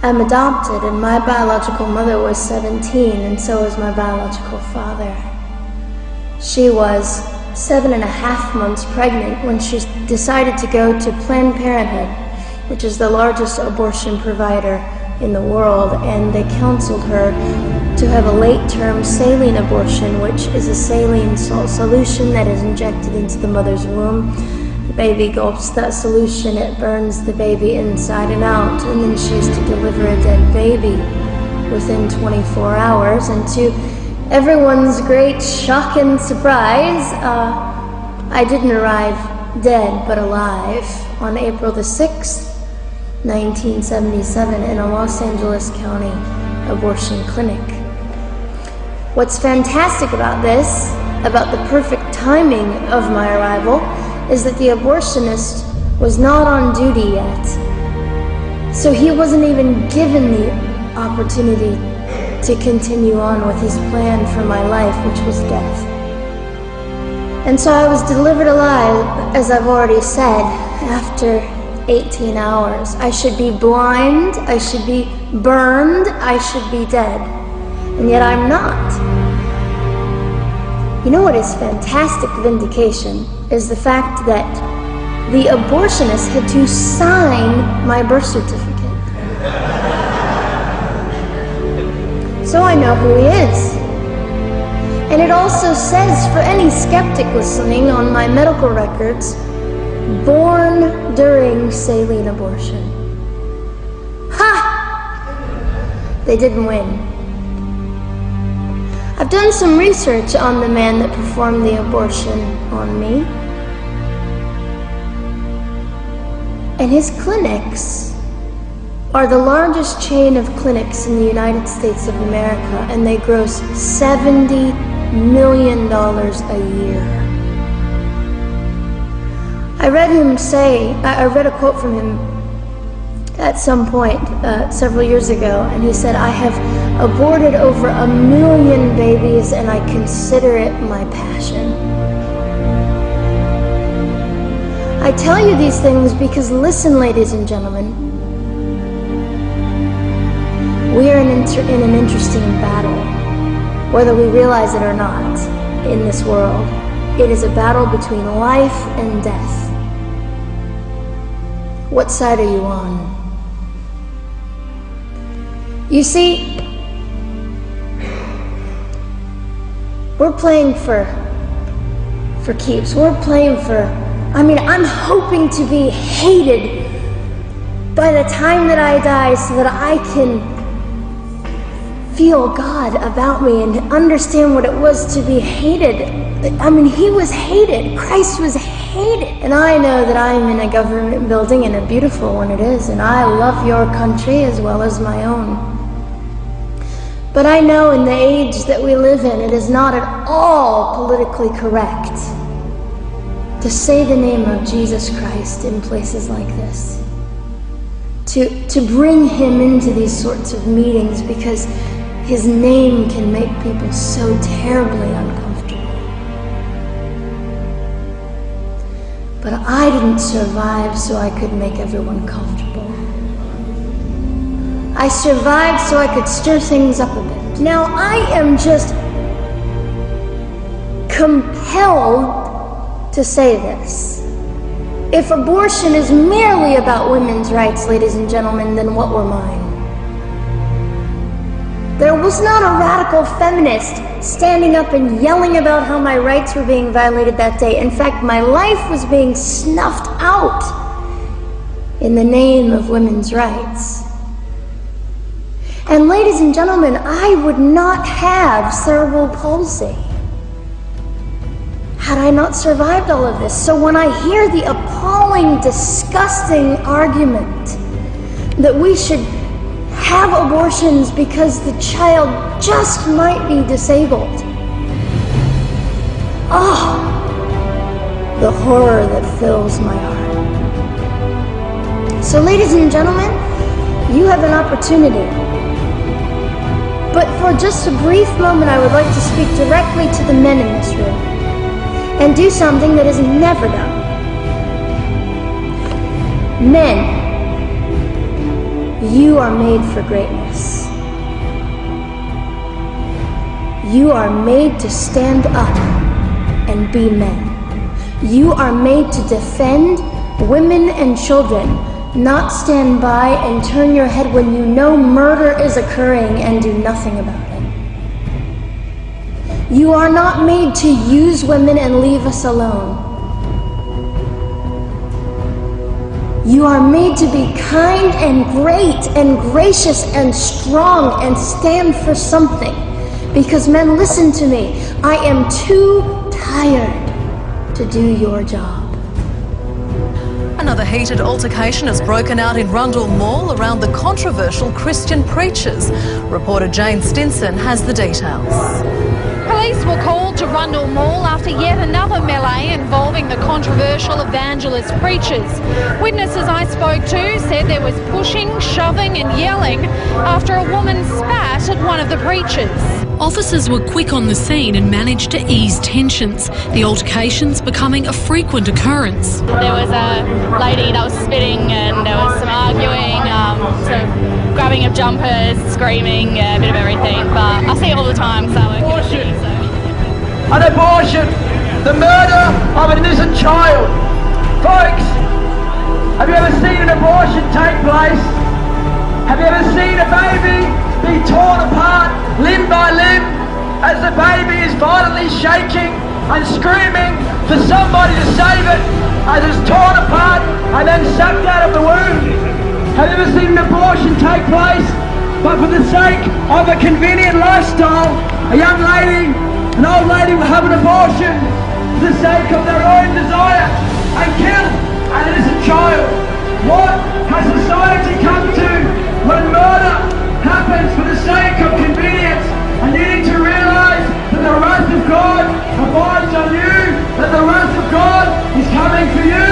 I'm adopted, and my biological mother was 17, and so was my biological father. She was 7.5 months pregnant when she decided to go to Planned Parenthood, which is the largest abortion provider in the world, and they counseled her to have a late-term saline abortion, which is a saline salt solution that is injected into the mother's womb. The baby gulps that solution, it burns the baby inside and out, and then she's to deliver a dead baby within 24 hours. And to everyone's great shock and surprise, I didn't arrive dead but alive on April the 6th, 1977 in a Los Angeles County abortion clinic. What's fantastic about this, about the perfect timing of my arrival, is that the abortionist was not on duty yet. So he wasn't even given the opportunity to continue on with his plan for my life, which was death. And so I was delivered alive, as I've already said, after 18 hours. I should be blind, I should be burned, I should be dead. And yet I'm not. You know what is fantastic vindication is the fact that the abortionist had to sign my birth certificate. So I know who he is. And it also says, for any skeptic listening, on my medical records, born during saline abortion. Ha! They didn't win. I've done some research on the man that performed the abortion on me. And his clinics are the largest chain of clinics in the United States of America, and they gross $70 million a year. I read a quote from him at some point several years ago, and he said, "I have aborted over 1 million babies, and I consider it my passion." I tell you these things because, listen, ladies and gentlemen, we are in an interesting battle, whether we realize it or not, in this world. It is a battle between life and death. What side are you on? You see, we're playing for keeps. We're playing I'm hoping to be hated by the time that I die so that I can feel God about me and understand what it was to be hated. He was hated. Christ was hated. And I know that I'm in a government building, and a beautiful one it is, and I love your country as well as my own. But I know in the age that we live in, it is not at all politically correct to say the name of Jesus Christ in places like this. To bring him into these sorts of meetings, because his name can make people so terribly uncomfortable. But I didn't survive so I could make everyone comfortable. I survived so I could stir things up a bit. Now I am just compelled to say this. If abortion is merely about women's rights, ladies and gentlemen, then what were mine? There was not a radical feminist standing up and yelling about how my rights were being violated that day. In fact, my life was being snuffed out in the name of women's rights. And ladies and gentlemen, I would not have cerebral palsy had I not survived all of this. So when I hear the appalling, disgusting argument that we should have abortions because the child just might be disabled, the horror that fills my heart. So ladies and gentlemen, you have an opportunity. But for just a brief moment, I would like to speak directly to the men in this room and do something that is never done. Men, You are made for greatness. You are made to stand up and be men. You are made to defend women and children, not stand by and turn your head when you know murder is occurring and do nothing about it. You are not made to use women and leave us alone. You are made to be kind and great and gracious and strong and stand for something. Because men, listen to me, I am too tired to do your job. Another heated altercation has broken out in Rundle Mall around the controversial Christian preachers. Reporter Jane Stinson has the details. Police were called to Rundle Mall after yet another melee involving the controversial evangelist preachers. Witnesses I spoke to said there was pushing, shoving and yelling after a woman spat at one of the preachers. Officers were quick on the scene and managed to ease tensions, the altercations becoming a frequent occurrence. There was a lady that was spitting and there was some arguing, some grabbing of jumpers, screaming, a bit of everything, but I see it all the time, so I can see. An abortion, the murder of an innocent child. Folks, have you ever seen an abortion take place? Have you ever seen a baby be torn apart limb by limb as the baby is violently shaking and screaming for somebody to save it as it's torn apart and then sucked out of the womb? Have you ever seen an abortion take place, but for the sake of a convenient lifestyle, a young lady, an old lady will have an abortion for the sake of their own desire and kill an innocent child? What has society come to when murder happens for the sake of convenience? And you need to realise that the wrath of God abides on you, that the wrath of God is coming for you,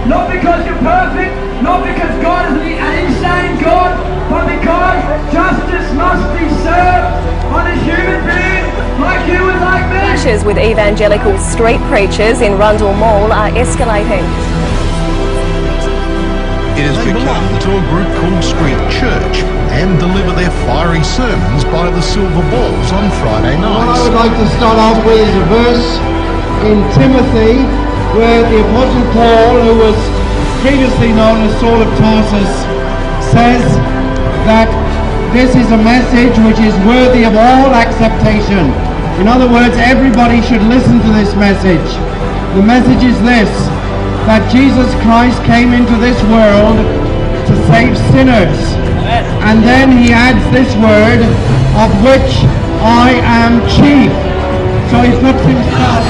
not because you're perfect, not because God is an insane God, but because justice must be served on a human being like you and like me. Clashes with evangelical street preachers in Rundle Mall are escalating. It has become to a group called Street Church and deliver their fiery sermons by the Silver Balls on Friday nights. What I would like to start off with is a verse in Timothy where the Apostle Paul, who was previously known as Saul of Tarsus, says that this is a message which is worthy of all acceptation. In other words, everybody should listen to this message. The message is this: that Jesus Christ came into this world to save sinners. And then he adds this word, of which I am chief. So he puts himself...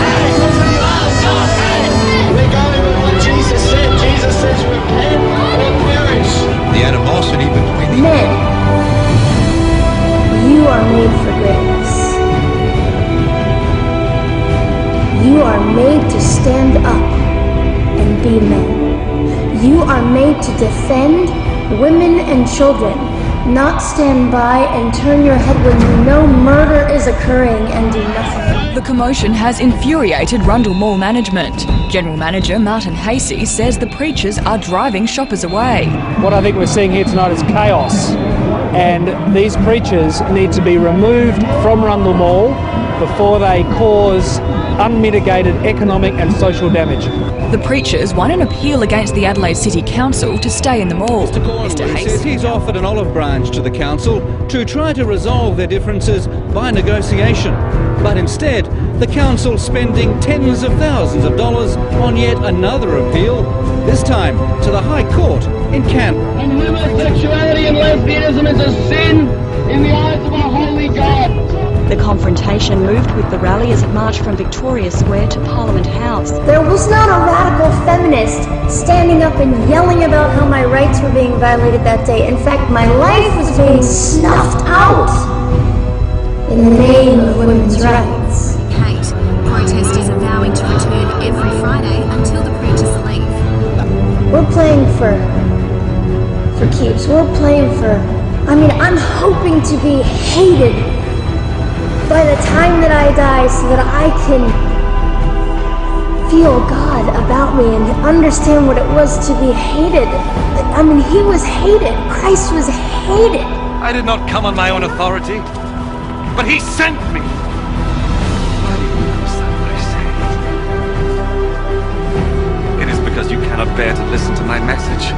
We're going with what Jesus said. Jesus says repent or perish. The animosity between the... Men, you are made for greatness. You are made to stand up and be men. You are made to defend women and children, not stand by and turn your head when you know murder is occurring and do nothing. The commotion has infuriated Rundle Mall management. General Manager Martin Hasey says the preachers are driving shoppers away. What I think we're seeing here tonight is chaos, and these preachers need to be removed from Rundle Mall before they cause unmitigated economic and social damage. The preachers won an appeal against the Adelaide City Council to stay in the mall. Mr. Hayes says he's offered an olive branch to the council to try to resolve their differences by negotiation. But instead, the council spending tens of thousands of dollars on yet another appeal, this time to the High Court in Canberra. And homosexuality and lesbianism is a sin in the eyes of a holy God. The confrontation moved with the rally as it marched from Victoria Square to Parliament House. There was not a radical feminist standing up and yelling about how my rights were being violated that day. In fact, my life was being snuffed out in the name of women's rights. Kate, protesters are vowing to return every Friday until the preachers leave. We're playing for keeps. We're playing for... I'm hoping to be hated by the time that I die so that I can feel God about me and understand what it was to be hated. I mean, he was hated. Christ was hated. I did not come on my own authority, but he sent me. Why do you understand what I say? It is because you cannot bear to listen to my message.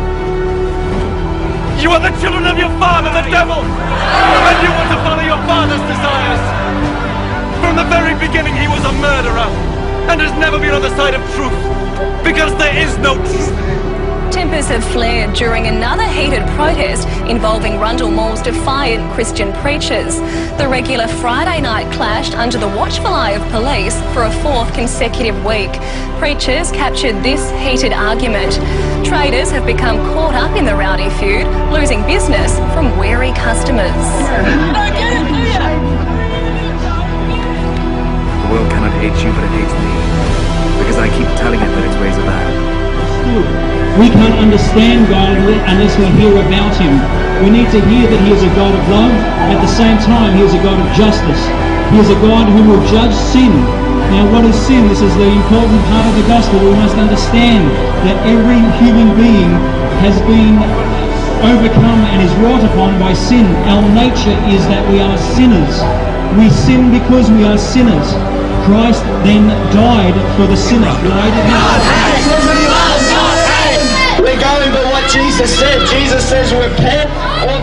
You are the children of your father, the devil, and you want to follow your father's desires. From the very beginning, he was a murderer and has never been on the side of truth, because there is no truth. Tempers have flared during another heated protest involving Rundle Mall's defiant Christian preachers. The regular Friday night clashed under the watchful eye of police for a fourth consecutive week. Preachers captured this heated argument. Traders have become caught up in the rowdy feud, losing business from wary customers. The world cannot hate you, but it hates me, because I keep telling it that its ways are bad. We can't understand God unless we hear about him. We need to hear that he is a God of love. At the same time, he is a God of justice. He is a God who will judge sin. Now, what is sin? This is the important part of the gospel. We must understand that every human being has been overcome and is wrought upon by sin. Our nature is that we are sinners. We sin because we are sinners. Christ then died for the sinner. We're going by what Jesus said. Jesus says repent or